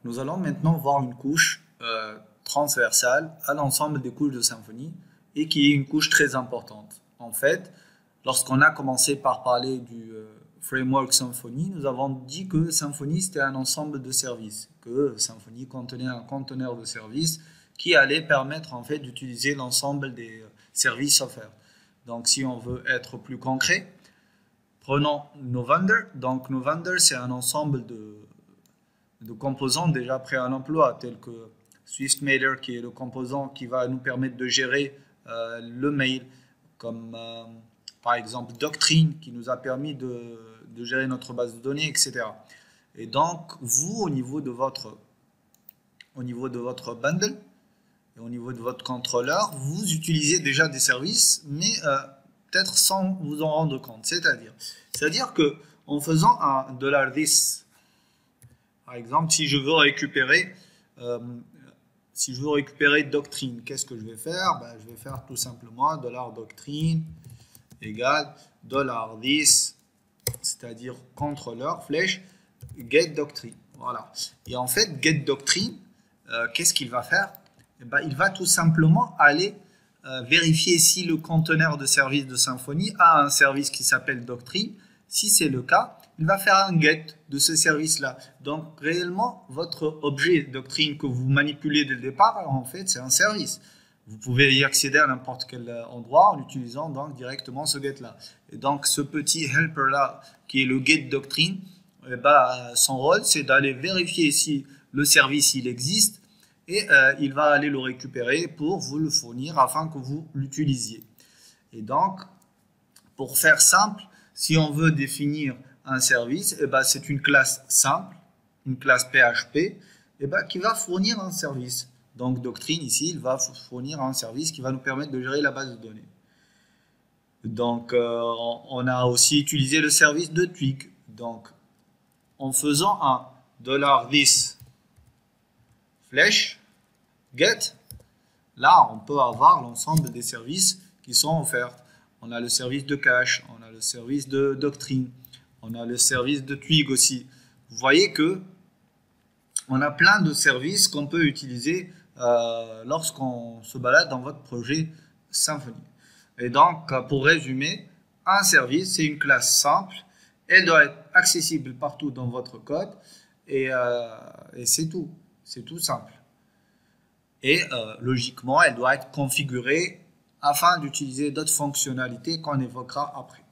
Nous allons maintenant voir une couche transversale à l'ensemble des couches de Symfony et qui est une couche très importante. En fait, lorsqu'on a commencé par parler du framework Symfony, nous avons dit que Symfony c'était un ensemble de services, que Symfony contenait un conteneur de services qui allait permettre en fait d'utiliser l'ensemble des services offerts. Donc si on veut être plus concret, prenons nos vendors. Donc nos vendors c'est un ensemble de composants déjà prêts à l'emploi, tels que SwiftMailer qui est le composant qui va nous permettre de gérer le mail, comme par exemple Doctrine qui nous a permis de gérer notre base de données, etc. Et donc vous au niveau de votre bundle et au niveau de votre contrôleur, vous utilisez déjà des services, mais peut-être sans vous en rendre compte. C'est-à-dire que en faisant un $this, par exemple, si je veux récupérer Doctrine, qu'est-ce que je vais faire? Je vais faire tout simplement $doctrine égale $this, c'est-à-dire contrôleur flèche get doctrine. Voilà. Et en fait, get doctrine, qu'est-ce qu'il va faire? Il va tout simplement aller vérifier si le conteneur de service de Symfony a un service qui s'appelle Doctrine. Si c'est le cas, il va faire un get de ce service-là. Donc, réellement, votre objet Doctrine que vous manipulez dès le départ, en fait, c'est un service. Vous pouvez y accéder à n'importe quel endroit en utilisant donc directement ce get-là. Et donc, ce petit helper-là, qui est le get Doctrine, son rôle, c'est d'aller vérifier si le service il existe et il va aller le récupérer pour vous le fournir afin que vous l'utilisiez. Et donc, pour faire simple, si on veut définir un service, c'est une classe simple, une classe PHP, qui va fournir un service. Donc, Doctrine, ici, il va fournir un service qui va nous permettre de gérer la base de données. Donc, on a aussi utilisé le service de Twig. Donc, en faisant un $this flèche get, là, on peut avoir l'ensemble des services qui sont offerts. On a le service de cache, on a le service de Doctrine, on a le service de Twig aussi. Vous voyez que on a plein de services qu'on peut utiliser lorsqu'on se balade dans votre projet Symfony. Et donc, pour résumer, un service, c'est une classe simple. Elle doit être accessible partout dans votre code et c'est tout. C'est tout simple. Et logiquement, elle doit être configurée afin d'utiliser d'autres fonctionnalités qu'on évoquera après.